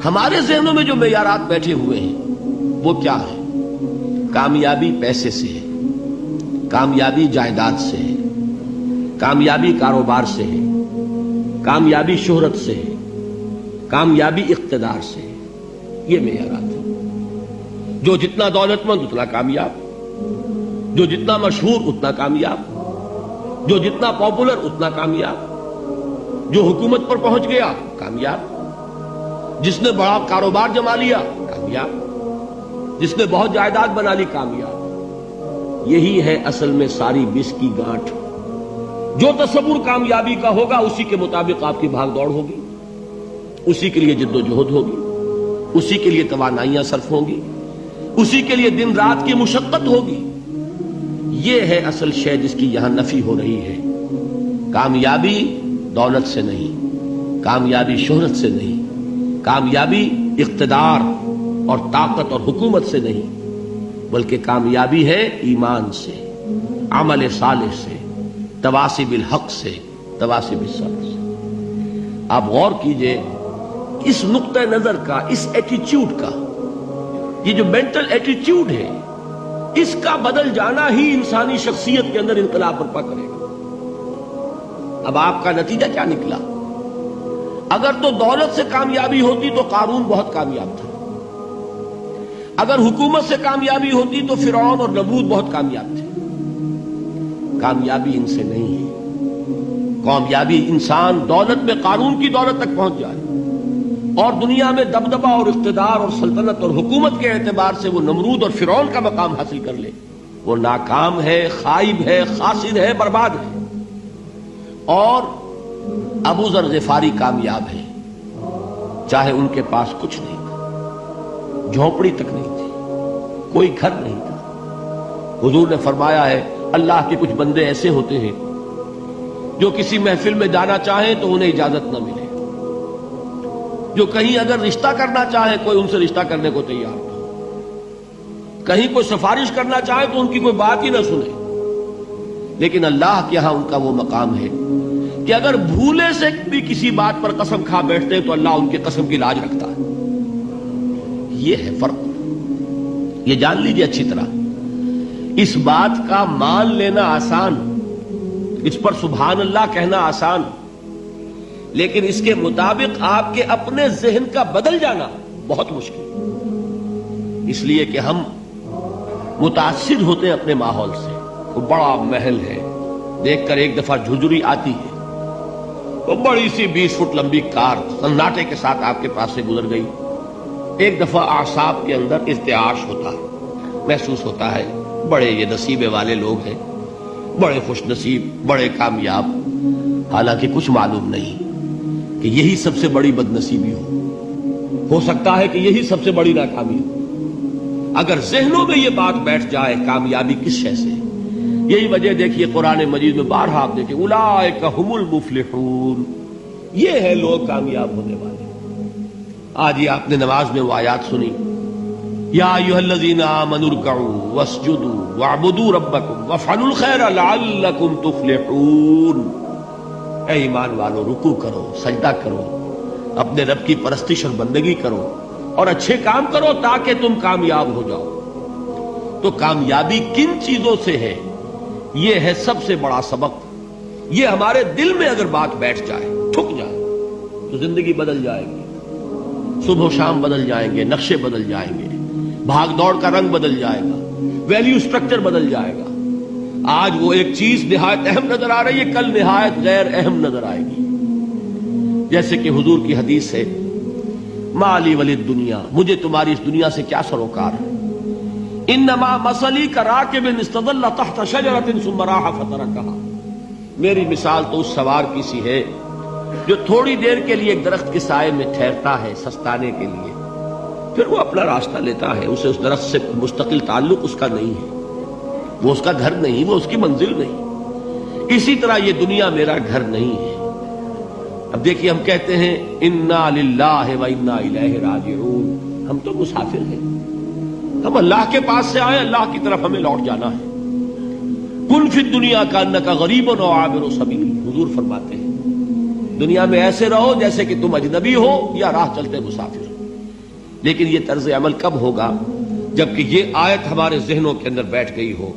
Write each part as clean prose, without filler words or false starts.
ہمارے ذہنوں میں جو معیارات بیٹھے ہوئے ہیں وہ کیا ہے؟ کامیابی پیسے سے ہے، کامیابی جائیداد سے ہے، کامیابی کاروبار سے ہے، کامیابی شہرت سے ہے، کامیابی اقتدار سے ہے. یہ معیارات ہیں. جو جتنا دولت مند اتنا کامیاب، جو جتنا مشہور اتنا کامیاب، جو جتنا پاپولر اتنا کامیاب، جو حکومت پر پہنچ گیا کامیاب، جس نے بڑا کاروبار جما لیا کامیاب، جس نے بہت جائیداد بنا لی کامیاب. یہی ہے اصل میں ساری بس کی گانٹھ. جو تصور کامیابی کا ہوگا اسی کے مطابق آپ کی بھاگ دوڑ ہوگی، اسی کے لیے جد و جہد ہوگی، اسی کے لیے توانائیاں صرف ہوں گی، اسی کے لیے دن رات کی مشقت ہوگی. یہ ہے اصل شے جس کی یہاں نفی ہو رہی ہے. کامیابی دولت سے نہیں، کامیابی شہرت سے نہیں، کامیابی اقتدار اور طاقت اور حکومت سے نہیں، بلکہ کامیابی ہے ایمان سے، عمل صالح سے، تواصی بالحق سے، تواصی بالصبر سے. آپ غور کیجئے اس نقطہ نظر کا، اس ایٹیچیوڈ کا، یہ جو مینٹل ایٹیچیوڈ ہے اس کا بدل جانا ہی انسانی شخصیت کے اندر انقلاب برپا کرے گا. اب آپ کا نتیجہ کیا نکلا؟ اگر تو دولت سے کامیابی ہوتی تو قارون بہت کامیاب تھا، اگر حکومت سے کامیابی ہوتی تو فرعون اور نمرود بہت کامیاب تھے. کامیابی ان سے نہیں ہے. کامیابی انسان دولت میں قارون کی دولت تک پہنچ جائے اور دنیا میں دبدبہ اور اقتدار اور سلطنت اور حکومت کے اعتبار سے وہ نمرود اور فرعون کا مقام حاصل کر لے، وہ ناکام ہے، خائب ہے، خاسر ہے، برباد ہے. اور ابو ذر غفاری کامیاب ہے، چاہے ان کے پاس کچھ نہیں تھا، جھونپڑی تک نہیں تھی، کوئی گھر نہیں تھا. حضور نے فرمایا ہے اللہ کے کچھ بندے ایسے ہوتے ہیں جو کسی محفل میں جانا چاہیں تو انہیں اجازت نہ ملے، جو کہیں اگر رشتہ کرنا چاہے کوئی ان سے رشتہ کرنے کو تیار نہ، کہیں کوئی سفارش کرنا چاہے تو ان کی کوئی بات ہی نہ سنے. لیکن اللہ کے ہاں ان کا وہ مقام ہے کہ اگر بھولے سے بھی کسی بات پر قسم کھا بیٹھتے ہیں تو اللہ ان کے قسم کی لاج رکھتا ہے. یہ ہے فرق. یہ جان لیجیے اچھی طرح. اس بات کا مان لینا آسان، اس پر سبحان اللہ کہنا آسان، لیکن اس کے مطابق آپ کے اپنے ذہن کا بدل جانا بہت مشکل. اس لیے کہ ہم متاثر ہوتے ہیں اپنے ماحول سے. وہ بڑا محل ہے، دیکھ کر ایک دفعہ جھجری آتی ہے، وہ بڑی سی 20 فٹ لمبی کار سناٹے کے ساتھ آپ کے پاس سے گزر گئی. ایک دفعہ اعصاب کے اندر ارتعاش ہوتا ہے، محسوس ہوتا ہے بڑے یہ نصیبے والے لوگ ہیں، بڑے خوش نصیب، بڑے کامیاب. حالانکہ کچھ معلوم نہیں کہ یہی سب سے بڑی بد نصیبی ہو سکتا ہے کہ یہی سب سے بڑی ناکامی ہو. اگر ذہنوں میں یہ بات بیٹھ جائے کامیابی کس شے سے. یہی وجہ دیکھیے قرآن مجید میں بارہا آپ دیکھیں اولئک هم المفلحون، یہ ہے لوگ کامیاب ہونے والے. آج یہ آپ نے نماز میں وہ آیات سنی، یا ایھا الذین آمنوا ارکعوا واسجدوا واعبدوا ربکم وافعلوا الخیر لعلکم تفلحون. اے ایمان والو، رکوع کرو، سجدہ کرو، اپنے رب کی پرستش اور بندگی کرو اور اچھے کام کرو تاکہ تم کامیاب ہو جاؤ. تو کامیابی کن چیزوں سے ہے؟ یہ ہے سب سے بڑا سبق. یہ ہمارے دل میں اگر بات بیٹھ جائے، ٹھک جائے، تو زندگی بدل جائے گی. صبح و شام بدل جائیں گے، نقشے بدل جائیں گے، بھاگ دوڑ کا رنگ بدل جائے گا، ویلیو سٹرکچر بدل جائے گا. آج وہ ایک چیز نہایت اہم نظر آ رہی ہے، کل نہایت غیر اہم نظر آئے گی. جیسے کہ حضور کی حدیث ہے مالی ولد دنیا، مجھے تمہاری اس دنیا سے کیا سروکار ہے. انما مثلی کراکب استظل تحت شجرۃ ثم راح فترکھا. میری مثال تو اس سوار کی سی ہے جو تھوڑی دیر کے لیے ایک درخت کے سائے میں ٹھہرتا ہے سستانے کے لیے، پھر وہ اپنا راستہ لیتا ہے. اسے اس درخت سے مستقل تعلق اس کا نہیں ہے، وہ اس کا گھر نہیں، وہ اس کی منزل نہیں. اسی طرح یہ دنیا میرا گھر نہیں ہے. اب دیکھیے ہم کہتے ہیں انا للہ و انا الیہ راجعون، ہم تو مسافر ہیں، ہم اللہ کے پاس سے آئے، اللہ کی طرف ہمیں لوٹ جانا ہے. کن فی الدنیا کانک غریب و عابر سبیل، حضور فرماتے ہیں دنیا میں ایسے رہو جیسے کہ تم اجنبی ہو یا راہ چلتے مسافر ہو. لیکن یہ طرز عمل کب ہوگا؟ جبکہ یہ آیت ہمارے ذہنوں کے اندر بیٹھ گئی ہو.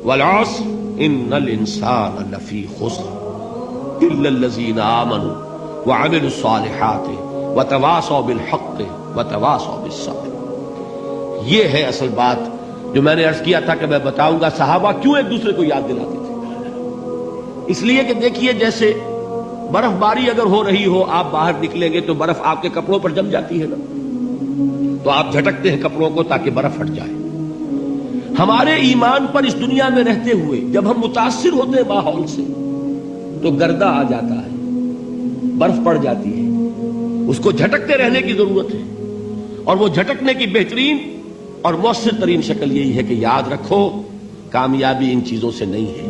والعصر ان الانسان لفی خسر الا الذین آمنوا وعملوا الصالحات وتواصوا بالحق وتواصوا بالصبر. یہ ہے اصل بات جو میں نے عرض کیا تھا کہ میں بتاؤں گا صحابہ کیوں ایک دوسرے کو یاد دلاتے تھے. اس لیے کہ دیکھیے جیسے برف باری اگر ہو رہی ہو، آپ باہر نکلیں گے تو برف آپ کے کپڑوں پر جم جاتی ہے نا، تو آپ جھٹکتے ہیں کپڑوں کو تاکہ برف ہٹ جائے. ہمارے ایمان پر اس دنیا میں رہتے ہوئے جب ہم متاثر ہوتے ہیں ماحول سے تو گردہ آ جاتا ہے، برف پڑ جاتی ہے. اس کو جھٹکتے رہنے کی ضرورت ہے، اور وہ جھٹکنے کی بہترین اور مؤثر ترین شکل یہی ہے کہ یاد رکھو کامیابی ان چیزوں سے نہیں ہے.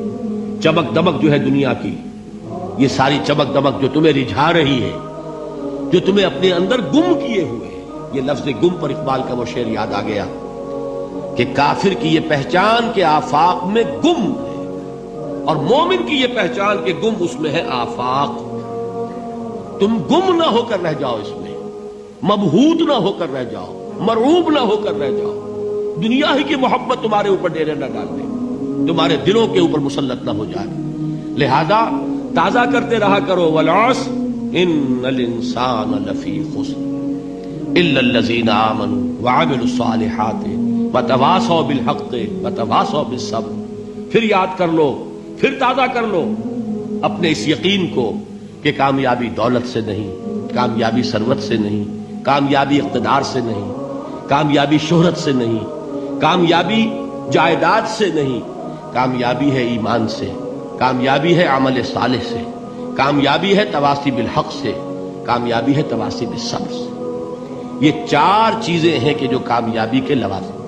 چمک دمک جو ہے دنیا کی، یہ ساری چمک دمک جو تمہیں رجھا رہی ہے، جو تمہیں اپنے اندر گم کیے ہوئے ہے. یہ لفظ گم پر اقبال کا وہ شعر یاد آ گیا کہ کافر کی یہ پہچان کے آفاق میں گم ہے، اور مومن کی یہ پہچان کے گم اس میں ہے آفاق. تم گم نہ ہو کر رہ جاؤ، اس میں مبہوت نہ ہو کر رہ جاؤ، مرعوب نہ ہو کر رہ جاؤ. دنیا ہی کی محبت تمہارے اوپر ڈیرے نہ ڈال دے، تمہارے دلوں کے اوپر مسلط نہ ہو جائے. لہذا تازہ کرتے رہا کرو والعصر ان الانسان لفی خسر الا الذین آمنوا وعملوا الصالحات وتواصوا بالحق وتواصوا بالصبر. پھر یاد کر لو، پھر تازہ کر لو اپنے اس یقین کو کہ کامیابی دولت سے نہیں، کامیابی ثروت سے نہیں، کامیابی اقتدار سے نہیں، کامیابی شہرت سے نہیں، کامیابی جائیداد سے نہیں. کامیابی ہے ایمان سے، کامیابی ہے عمل صالح سے، کامیابی ہے تواصی بالحق سے، کامیابی ہے تواصی بالصبر سے. یہ چار چیزیں ہیں کہ جو کامیابی کے لوازم